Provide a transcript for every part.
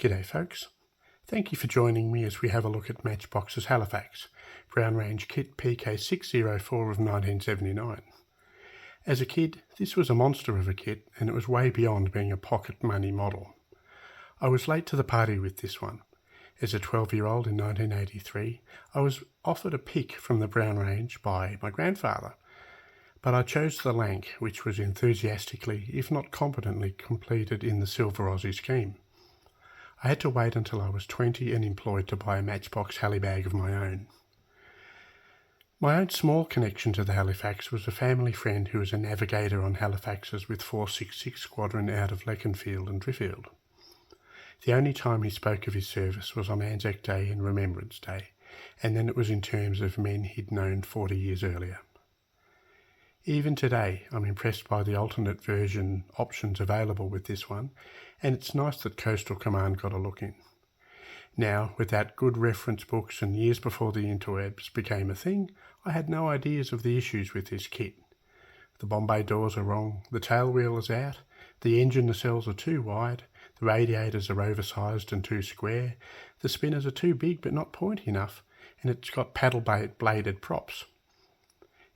G'day folks, thank you for joining me as we have a look at Matchbox's Halifax, Brown Range Kit PK604 of 1979. As a kid, this was a monster of a kit and it was way beyond being a pocket money model. I was late to the party with this one. As a 12-year-old in 1983, I was offered a pick from the Brown Range by my grandfather, but I chose the Lank, which was enthusiastically, if not competently, completed in the Silver Aussie scheme. I had to wait until I was 20 and employed to buy a Matchbox Halibag of my own. My own small connection to the Halifax was a family friend who was a navigator on Halifaxes with 466 Squadron out of Leconfield and Driffield. The only time he spoke of his service was on Anzac Day and Remembrance Day, and then it was in terms of men he'd known 40 years earlier. Even today, I'm impressed by the alternate version options available with this one, and it's nice that Coastal Command got a look in. Now, without good reference books and years before the interwebs became a thing, I had no ideas of the issues with this kit. The Bombay doors are wrong, the tailwheel is out, the engine nacelles are too wide, the radiators are oversized and too square, the spinners are too big but not pointy enough, and it's got paddle-bladed props.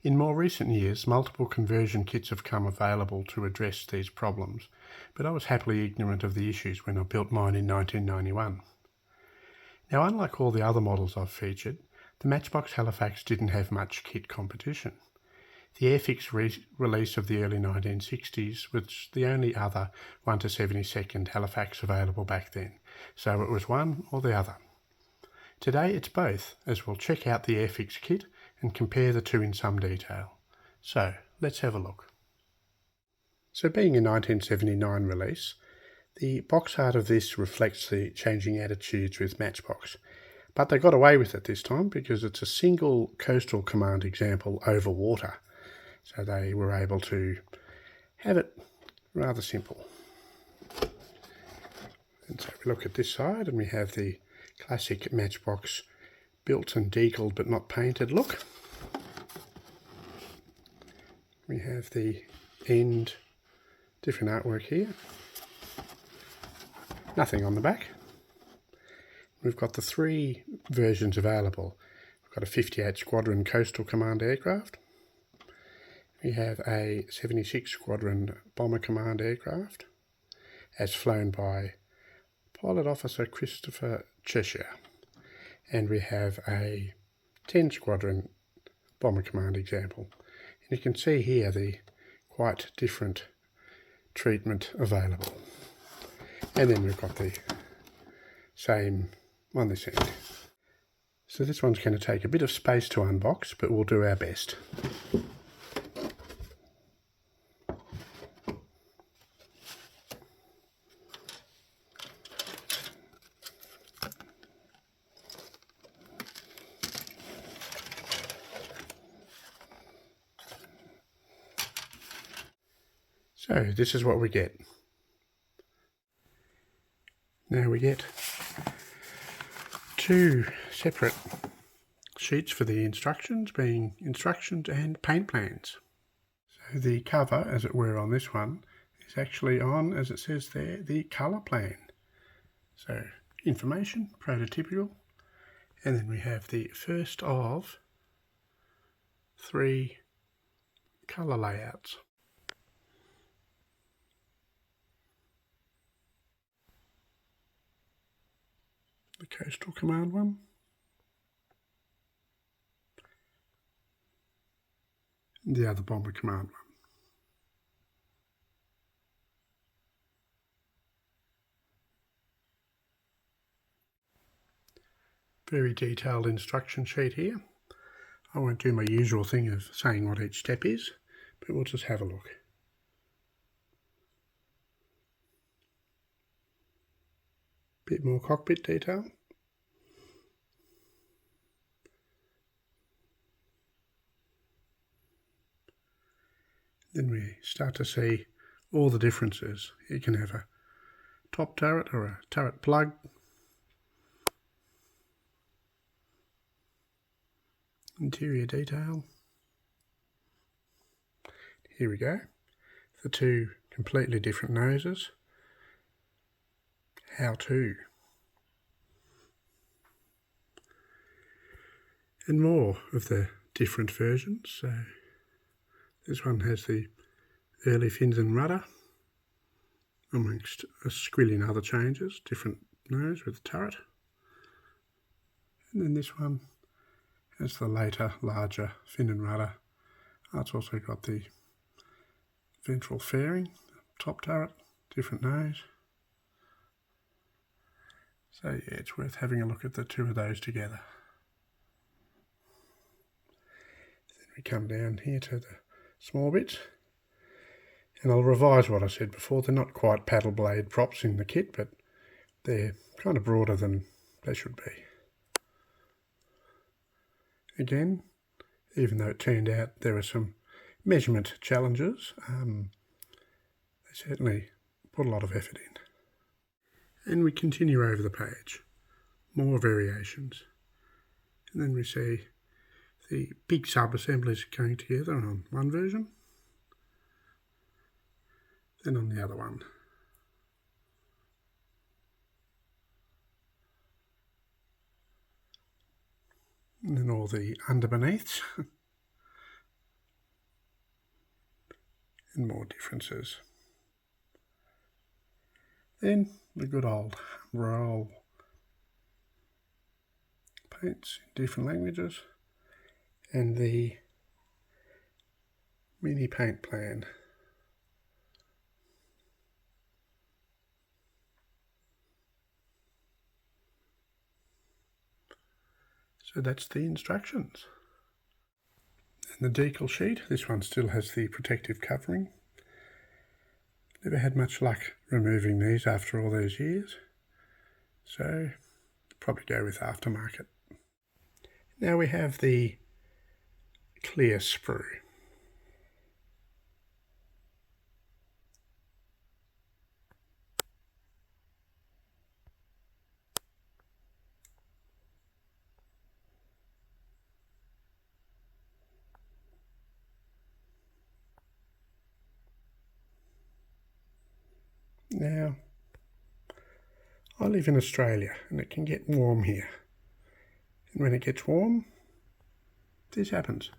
In more recent years, multiple conversion kits have come available to address these problems, but I was happily ignorant of the issues when I built mine in 1991. Now, unlike all the other models I've featured, the Matchbox Halifax didn't have much kit competition. The Airfix release of the early 1960s was the only other 1 to 72nd Halifax available back then, so it was one or the other. Today it's both, as we'll check out the Airfix kit and compare the two in some detail. So, let's have a look. So being a 1979 release, the box art of this reflects the changing attitudes with Matchbox, but they got away with it this time because it's a single Coastal Command example over water, so they were able to have it rather simple. And so we look at this side and we have the classic Matchbox built and decaled but not painted look. We have the end, different artwork here. Nothing on the back. We've got the three versions available. We've got a 58 Squadron Coastal Command aircraft. We have a 76 Squadron Bomber Command aircraft, as flown by Pilot Officer Christopher Cheshire. And we have a 10 Squadron Bomber Command example. And you can see here the quite different treatment available. And then we've got the same on this end. So this one's going to take a bit of space to unbox, but we'll do our best. So this is what we get. Now we get two separate sheets for the instructions, being instructions and paint plans. So the cover, as it were, on this one is actually on, as it says there, the colour plan. So information, prototypical, and then we have the first of three colour layouts. The Coastal Command one, and the other Bomber Command one. Very detailed instruction sheet here. I won't do my usual thing of saying what each step is, but we'll just have a look. Bit more cockpit detail. Then we start to see all the differences. You can have a top turret or a turret plug. Interior detail. Here we go. The two completely different noses. How to. and more of the different versions. So this one has the early fins and rudder, amongst a squillion other changes, different nose with the turret. And then this one has the later, larger fin and rudder. It's also got the ventral fairing, top turret, different nose. So yeah, it's worth having a look at the two of those together. Then we come down here to the small bits. And I'll revise what I said before. They're not quite paddle blade props in the kit, but they're kind of broader than they should be. Again, even though it turned out there were some measurement challenges, they certainly put a lot of effort in. And we continue over the page. More variations. And then we see the big sub-assemblies going together on one version, then on the other one. And then all the underbeneaths and more differences. Then the good old roll paints in different languages and the mini paint plan. So that's the instructions. And the decal sheet, this one still has the protective covering. Never had much luck removing these after all those years, so probably go with aftermarket. Now we have the clear sprue. Now, I live in Australia and it can get warm here. And when it gets warm, this happens.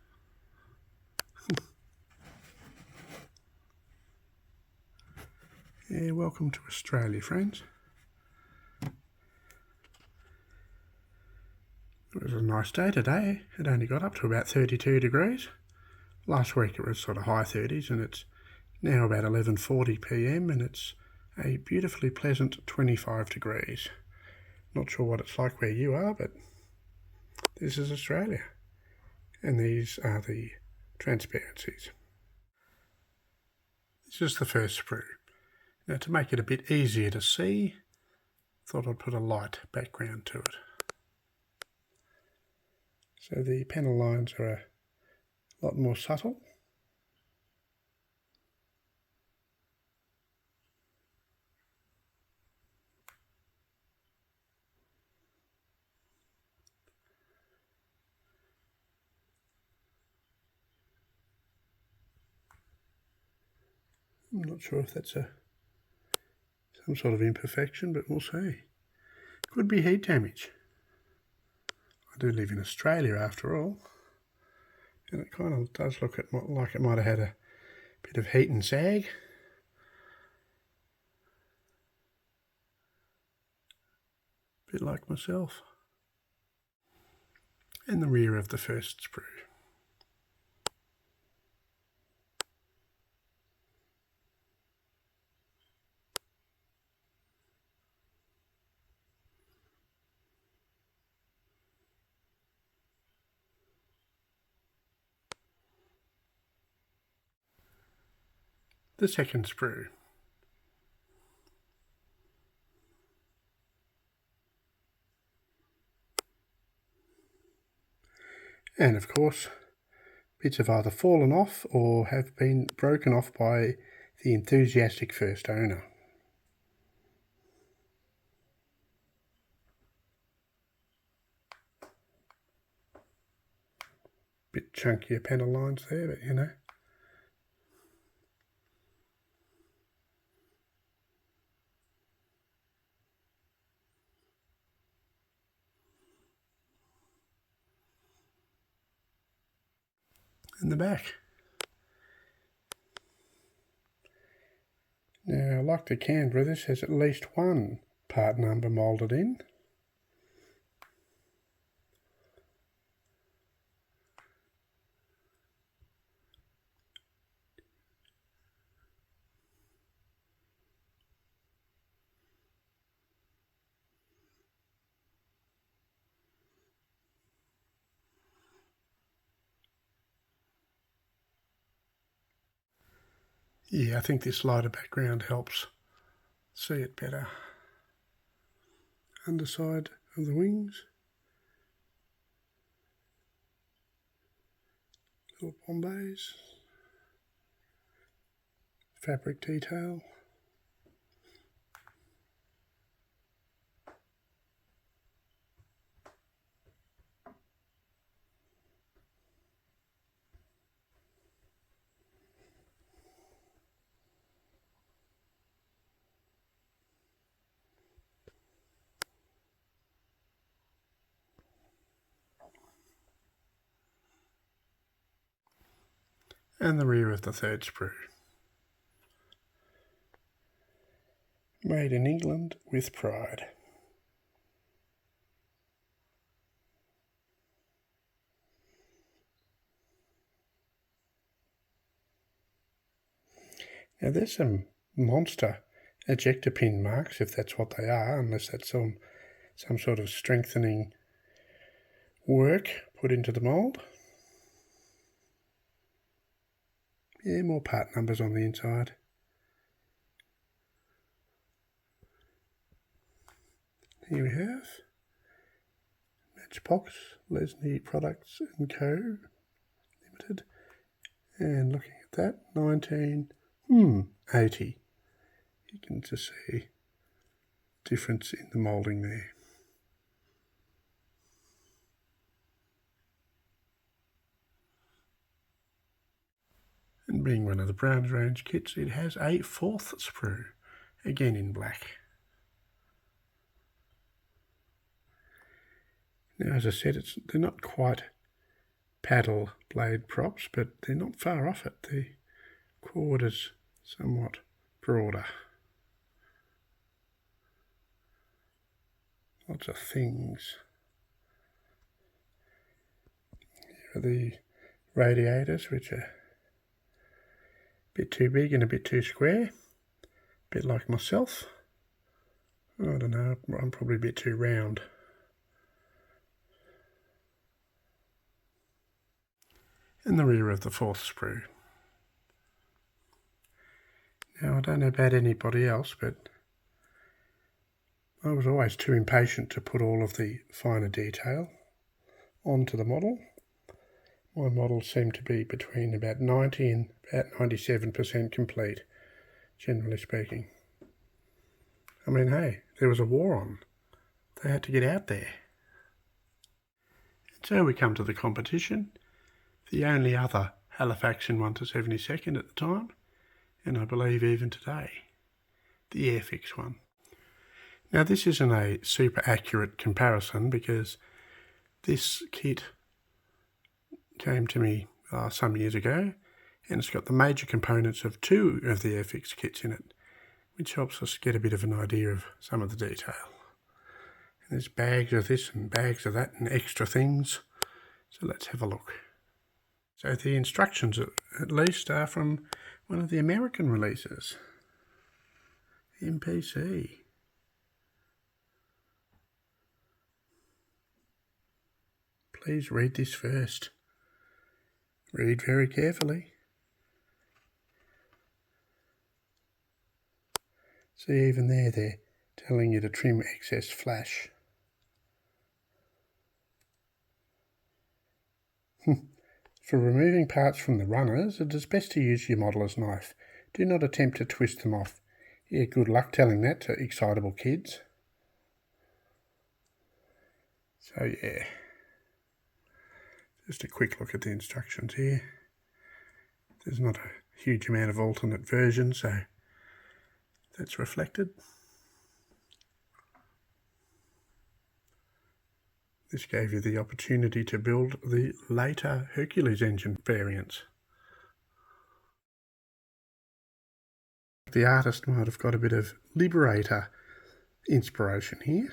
Yeah, welcome to Australia, friends. It was a nice day today. It only got up to about 32 degrees. Last week it was sort of high 30s and it's now about 11:40 p.m. and it's a beautifully pleasant 25 degrees. Not sure what it's like where you are, but this is Australia. And these are the Transparencies. This is the first sprue. Now to make it a bit easier to see, thought I'd put a light background to it. So the panel lines are a lot more subtle. I'm not sure if that's some sort of imperfection, but we'll see. Could be heat damage. I do live in Australia after all, and it kind of does look like it might have had a bit of heat and sag. A bit like myself. And the rear of the first sprue. The second sprue. And of course, bits have either fallen off or have been broken off by the enthusiastic first owner. Bit chunkier panel lines there, but you know. and the back. Now, like the Canberra, this has at least one part number moulded in. Yeah, I think this lighter background helps see it better. Underside of the wings. Little bombays. Fabric detail. And the rear of the third sprue. Made in England with pride. Now there's some monster ejector pin marks, if that's what they are, unless that's some sort of strengthening work put into the mould. Yeah, more part numbers on the inside. Here we have Matchbox, Lesney Products & Co. Limited. And looking at that, 1980. You can just see difference in the moulding there. And being one of the Browns range kits, it has a fourth sprue, again in black. Now, as I said, they're not quite paddle blade props, but they're not far off it. The cord is somewhat broader. Lots of things. Here are the radiators, which are a bit too big and a bit too square. A bit like myself. I don't know, I'm probably a bit too round. And the rear of the fourth sprue. Now, I don't know about anybody else, but I was always too impatient to put all of the finer detail onto the model. My models seem to be between about 90 and about 97% complete, generally speaking. I mean, hey, there was a war on. They had to get out there. And so we come to the competition. The only other Halifax in 1 to 72nd at the time, and I believe even today, the Airfix one. Now this isn't a super accurate comparison because this kit came to me some years ago, and it's got the major components of 2 of the Airfix kits in it, which helps us get a bit of an idea of some of the detail. And there's bags of this and bags of that and extra things, so let's have a look. So the instructions, at least, are from one of the American releases, MPC. Please read this first. Read very carefully. See, even there, they're telling you to trim excess flash. For removing parts from the runners, it is best to use your modeller's knife. Do not attempt to twist them off. Yeah, good luck telling that to excitable kids. So yeah, just a quick look at the instructions here. There's not a huge amount of alternate versions, so that's reflected. This gave you the opportunity to build the later Hercules engine variants. The artist might have got a bit of Liberator inspiration here.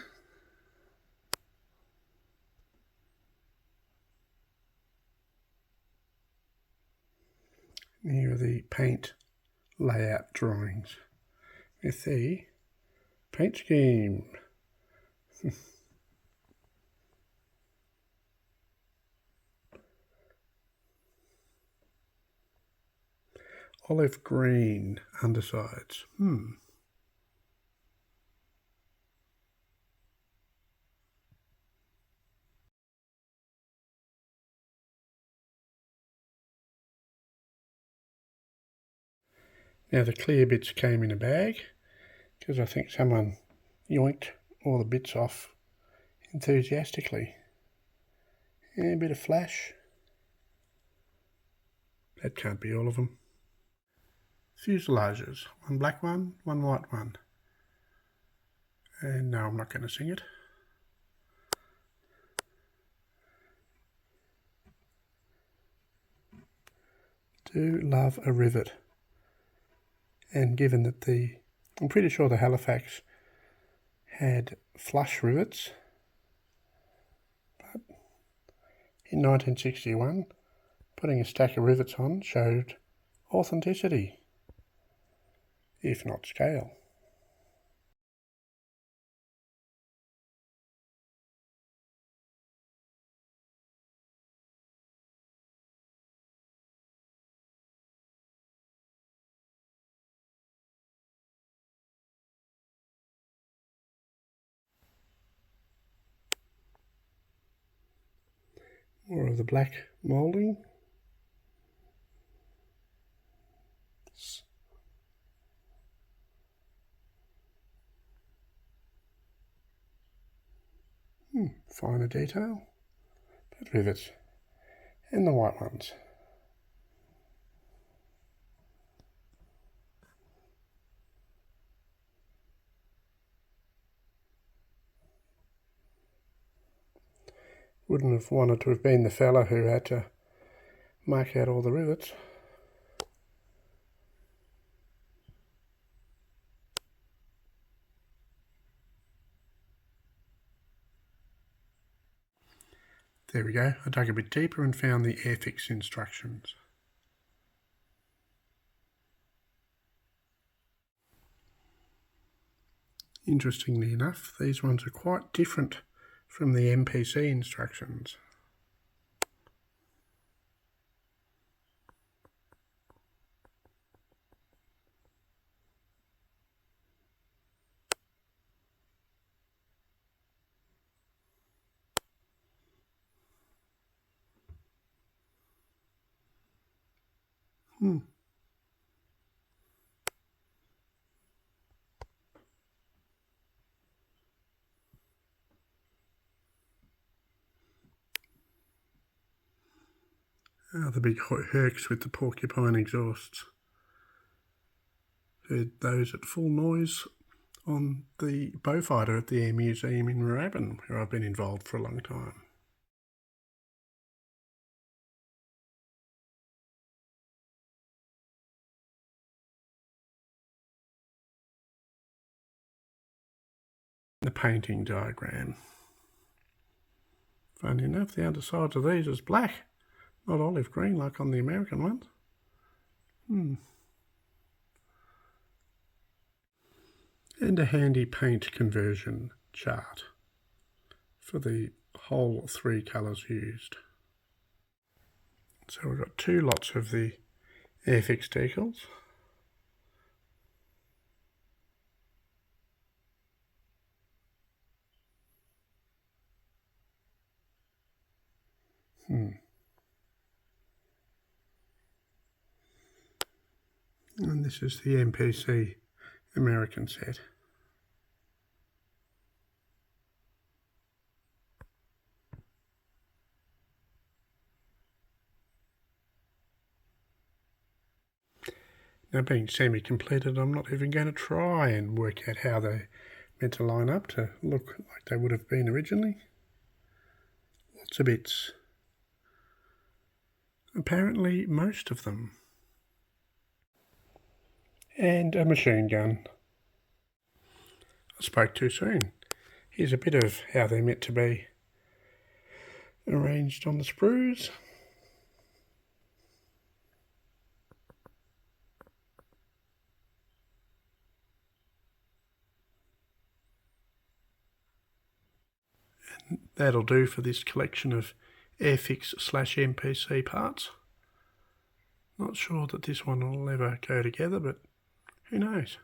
Here are the paint layout drawings with the paint scheme. Olive green undersides. Now the clear bits came in a bag because I think someone yoinked all the bits off enthusiastically. And a bit of flash. That can't be all of them. Fuselages. One black one, one white one. And no, I'm not going to sing it. Do love a rivet. And given that I'm pretty sure the Halifax had flush rivets, but in 1961, putting a stack of rivets on showed authenticity, if not scale. More of the black moulding. Finer detail, but rivets, and the white ones. Wouldn't have wanted to have been the fella who had to mark out all the rivets. There we go. I dug a bit deeper and found the Airfix instructions. Interestingly enough, these ones are quite different from the MPC instructions. The big Hercs with the porcupine exhausts. Heard those at full noise on the Beaufighter at the Air Museum in Moorabbin, where I've been involved for a long time. The painting diagram. Funny enough, the undersides of these is black, not olive green like on the American ones. And a handy paint conversion chart for the whole 3 colours used. So we've got 2 lots of the Airfix decals. And this is the MPC American set. Now, being semi-completed, I'm not even going to try and work out how they're meant to line up to look like they would have been originally. lots of bits. Apparently most of them. And a machine gun. I spoke too soon. Here's a bit of how they're meant to be arranged on the sprues. And that'll do for this collection of Airfix/MPC parts. Not sure that this one will ever go together, but who knows?